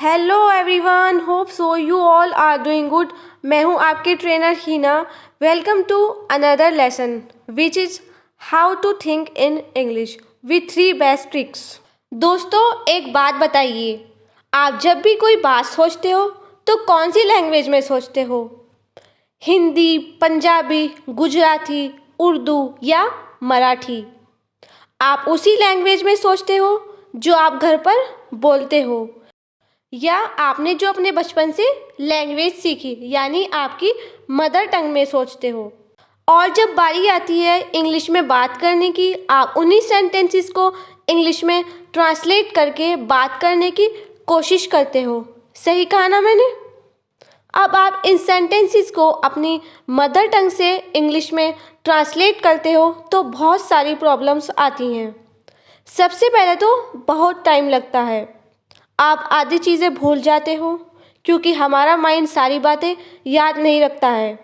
Hello everyone, hope so you all are doing good. मैं हूं आपकी trainer Heena. Welcome to another lesson which is how to think in English with 3 best tricks. दोस्तों, एक बात बताइए, आप जब भी कोई बात सोचते हो तो कौन सी लैंग्वेज में सोचते हो? हिंदी, पंजाबी, गुजराती, उर्दू या मराठी? आप उसी लैंग्वेज में सोचते हो जो आप घर पर बोलते हो, या आपने जो अपने बचपन से लैंग्वेज सीखी यानी आपकी मदर टंग में सोचते हो? और जब बारी आती है इंग्लिश में बात करने की, आप उन्हीं सेंटेंसेस को इंग्लिश में ट्रांसलेट करके बात करने की कोशिश करते हो। सही कहा ना मैंने? अब आप इन सेंटेंसेस को अपनी मदर टंग से इंग्लिश में ट्रांसलेट करते हो तो बहुत सारी प्रॉब्लम्स आती हैं। सबसे पहले तो बहुत टाइम लगता है, आप आधी चीज़ें भूल जाते हो क्योंकि हमारा माइंड सारी बातें याद नहीं रखता है।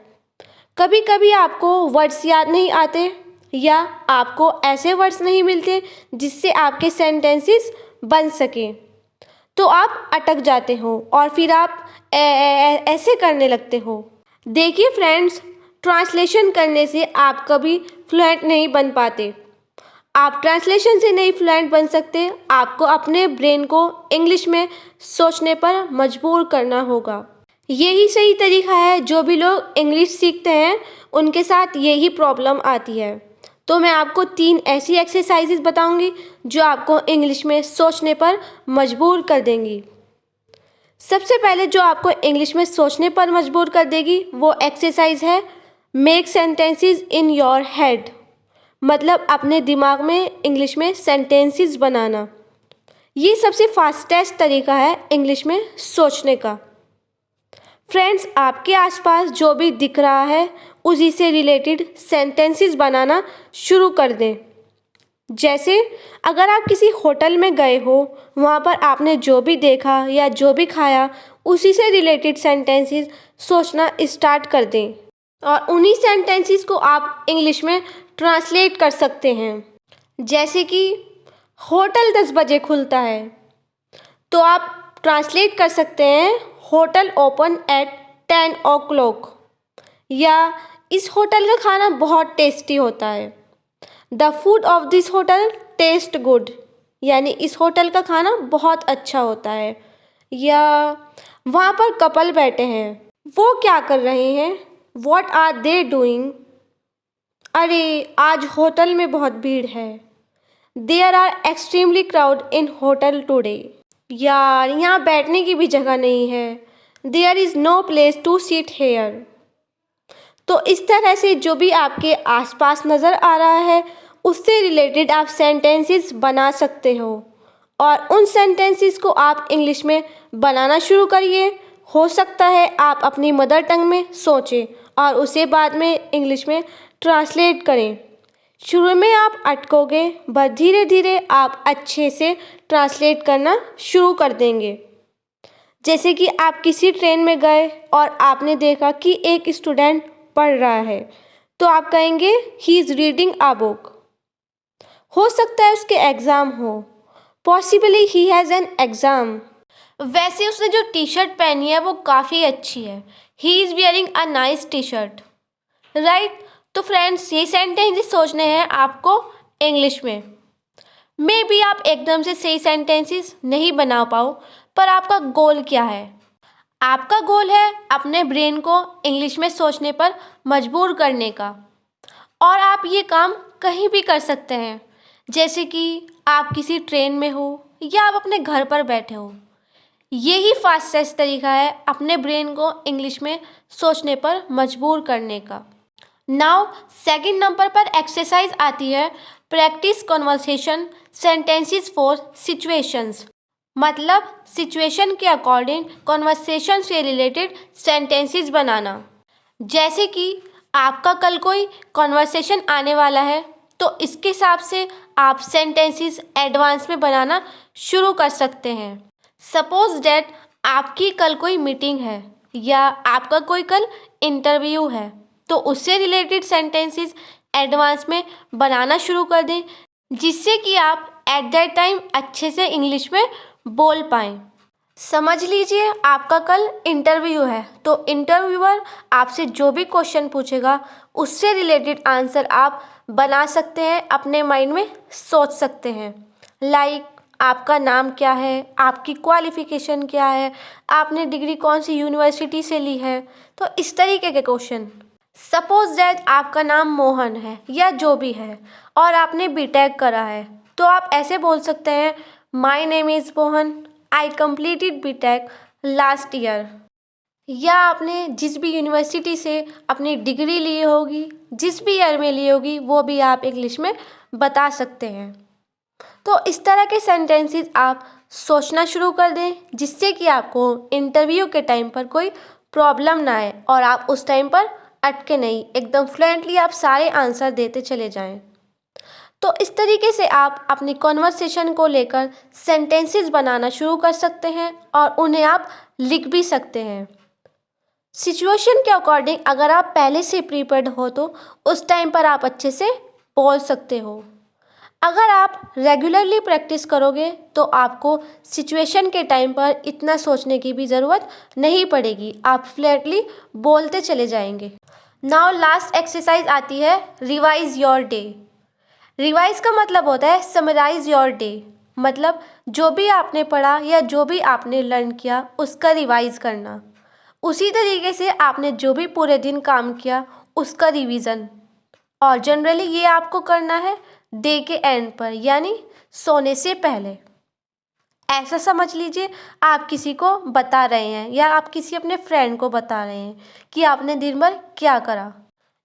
कभी कभी आपको वर्ड्स याद नहीं आते या आपको ऐसे वर्ड्स नहीं मिलते जिससे आपके सेंटेंसेस बन सकें, तो आप अटक जाते हो और फिर आप ऐसे करने लगते हो। देखिए फ्रेंड्स, ट्रांसलेशन करने से आप कभी फ्लुएंट नहीं बन पाते। आप ट्रांसलेशन से नहीं फ्लुएंट बन सकते, आपको अपने ब्रेन को इंग्लिश में सोचने पर मजबूर करना होगा। यही सही तरीका है। जो भी लोग इंग्लिश सीखते हैं उनके साथ यही प्रॉब्लम आती है। तो मैं आपको 3 ऐसी एक्सरसाइजेज बताऊंगी जो आपको इंग्लिश में सोचने पर मजबूर कर देंगी। सबसे पहले जो आपको इंग्लिश में सोचने पर मजबूर कर देगी वो एक्सरसाइज है make sentences in your head. मतलब अपने दिमाग में इंग्लिश में सेंटेंसेस बनाना। ये सबसे फास्टेस्ट तरीका है इंग्लिश में सोचने का। फ्रेंड्स, आपके आसपास जो भी दिख रहा है उसी से रिलेटेड सेंटेंसेस बनाना शुरू कर दें। जैसे अगर आप किसी होटल में गए हो, वहाँ पर आपने जो भी देखा या जो भी खाया उसी से रिलेटेड सेंटेंसेस सोचना स्टार्ट कर दें और उन्हीं सेंटेंसेस को आप इंग्लिश में ट्रांसलेट कर सकते हैं। जैसे कि होटल 10 बजे खुलता है, तो आप ट्रांसलेट कर सकते हैं होटल ओपन एट 10 o'clock, या इस होटल का खाना बहुत टेस्टी होता है। The food of this hotel taste good, यानी इस होटल का खाना बहुत अच्छा होता है। या वहाँ पर कपल बैठे हैं, वो क्या कर रहे हैं? What are they doing? अरे आज होटल में बहुत भीड़ है। There are extremely crowd in hotel today. यार यहाँ बैठने की भी जगह नहीं है। There is no place to seat here. तो इस तरह से जो भी आपके आसपास नज़र आ रहा है उससे रिलेटेड आप सेंटेंसेस बना सकते हो और उन सेंटेंसेस को आप इंग्लिश में बनाना शुरू करिए। हो सकता है आप अपनी मदर टंग में सोचें और उसे बाद में इंग्लिश में ट्रांसलेट करें। शुरू में आप अटकोगे, बट धीरे धीरे आप अच्छे से ट्रांसलेट करना शुरू कर देंगे। जैसे कि आप किसी ट्रेन में गए और आपने देखा कि एक स्टूडेंट पढ़ रहा है, तो आप कहेंगे he is reading a book. हो सकता है उसके एग्ज़ाम हो, possibly he has an exam. वैसे उसने जो टी शर्ट पहनी है वो काफ़ी अच्छी है। He is wearing a nice T shirt, right? तो फ्रेंड्स, ये सेंटेंसेस सोचने हैं आपको इंग्लिश में। मे बी आप एकदम से सही सेंटेंसेस नहीं बना पाओ, पर आपका गोल क्या है? आपका गोल है अपने ब्रेन को इंग्लिश में सोचने पर मजबूर करने का। और आप ये काम कहीं भी कर सकते हैं, जैसे कि आप किसी ट्रेन में हो या आप अपने घर पर बैठे हो। यही फास्टेस्ट तरीका है अपने ब्रेन को इंग्लिश में सोचने पर मजबूर करने का। नाउ सेकंड नंबर पर एक्सरसाइज आती है practice conversation sentences for situations. मतलब सिचुएशन के अकॉर्डिंग कॉन्वर्सेशन से रिलेटेड सेंटेंसेस बनाना। जैसे कि आपका कल कोई कॉन्वर्सेशन आने वाला है, तो इसके हिसाब से आप सेंटेंसेस एडवांस में बनाना शुरू कर सकते हैं। सपोज डैट आपकी कल कोई मीटिंग है या आपका कोई कल इंटरव्यू है, तो उससे रिलेटेड सेंटेंसेस एडवांस में बनाना शुरू कर दें, जिससे कि आप एट दैट टाइम अच्छे से इंग्लिश में बोल पाएँ। समझ लीजिए आपका कल इंटरव्यू है, तो इंटरव्यूअर आपसे जो भी क्वेश्चन पूछेगा उससे रिलेटेड आंसर आप बना सकते हैं, अपने माइंड में सोच सकते हैं। लाइक आपका नाम क्या है, आपकी क्वालिफ़िकेशन क्या है, आपने डिग्री कौन सी यूनिवर्सिटी से ली है, तो इस तरीके के क्वेश्चन। सपोज दैट आपका नाम मोहन है या जो भी है और आपने बीटेक करा है, तो आप ऐसे बोल सकते हैं, my name is Mohan, I completed BTech last year. या आपने जिस भी यूनिवर्सिटी से अपनी डिग्री ली होगी, जिस भी ईयर में ली होगी, वो भी आप इंग्लिश में बता सकते हैं। तो इस तरह के सेंटेंसेस आप सोचना शुरू कर दें, जिससे कि आपको इंटरव्यू के टाइम पर कोई प्रॉब्लम ना आए और आप उस टाइम पर अटके नहीं, एकदम फ्लुएंटली आप सारे आंसर देते चले जाएं। तो इस तरीके से आप अपनी कॉन्वर्सेशन को लेकर सेंटेंसेस बनाना शुरू कर सकते हैं और उन्हें आप लिख भी सकते हैं। सिचुएशन के अकॉर्डिंग अगर आप पहले से प्रिपेयर्ड हो तो उस टाइम पर आप अच्छे से बोल सकते हो। अगर आप रेगुलरली प्रैक्टिस करोगे तो आपको सिचुएशन के टाइम पर इतना सोचने की भी ज़रूरत नहीं पड़ेगी, आप फ्लैटली बोलते चले जाएंगे। नाउ लास्ट एक्सरसाइज आती है रिवाइज योर डे। रिवाइज का मतलब होता है समराइज योर डे, मतलब जो भी आपने पढ़ा या जो भी आपने लर्न किया उसका रिवाइज करना। उसी तरीके से आपने जो भी पूरे दिन काम किया उसका रिवीजन, और जनरली ये आपको करना है डे के एंड पर, यानी सोने से पहले। ऐसा समझ लीजिए आप किसी को बता रहे हैं या आप किसी अपने फ्रेंड को बता रहे हैं कि आपने दिन भर क्या करा।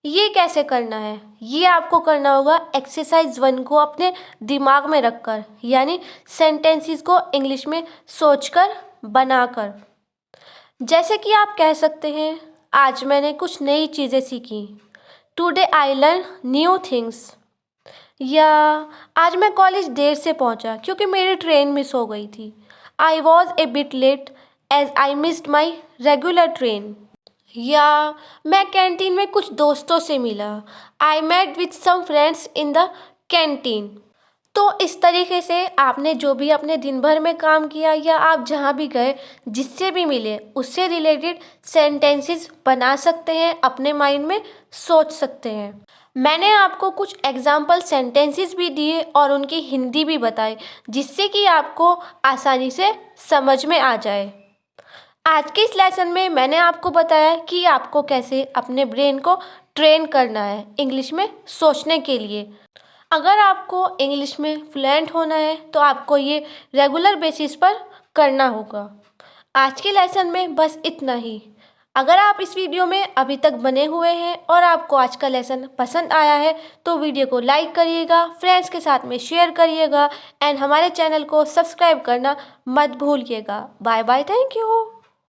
ये कैसे करना है, ये आपको करना होगा एक्सरसाइज 1 को अपने दिमाग में रखकर, यानी सेंटेंसेस को इंग्लिश में सोचकर बनाकर। जैसे कि आप कह सकते हैं, आज मैंने कुछ नई चीज़ें सीखी, today I learn new things. या आज मैं कॉलेज देर से पहुंचा क्योंकि मेरी ट्रेन मिस हो गई थी, I was a bit late as I missed my regular train. या मैं कैंटीन में कुछ दोस्तों से मिला, I met with some friends in the canteen. तो इस तरीके से आपने जो भी अपने दिन भर में काम किया या आप जहाँ भी गए जिससे भी मिले उससे रिलेटेड सेंटेंसेस बना सकते हैं, अपने माइंड में सोच सकते हैं। मैंने आपको कुछ एग्जाम्पल सेंटेंसेस भी दिए और उनकी हिंदी भी बताई, जिससे कि आपको आसानी से समझ में आ जाए। आज के इस लेसन में मैंने आपको बताया कि आपको कैसे अपने ब्रेन को ट्रेन करना है इंग्लिश में सोचने के लिए। अगर आपको इंग्लिश में फ्लुएंट होना है तो आपको ये रेगुलर बेसिस पर करना होगा। आज के लेसन में बस इतना ही। अगर आप इस वीडियो में अभी तक बने हुए हैं और आपको आज का लेसन पसंद आया है तो वीडियो को लाइक करिएगा, फ्रेंड्स के साथ में शेयर करिएगा एंड हमारे चैनल को सब्सक्राइब करना मत भूलिएगा। Bye bye, thank you.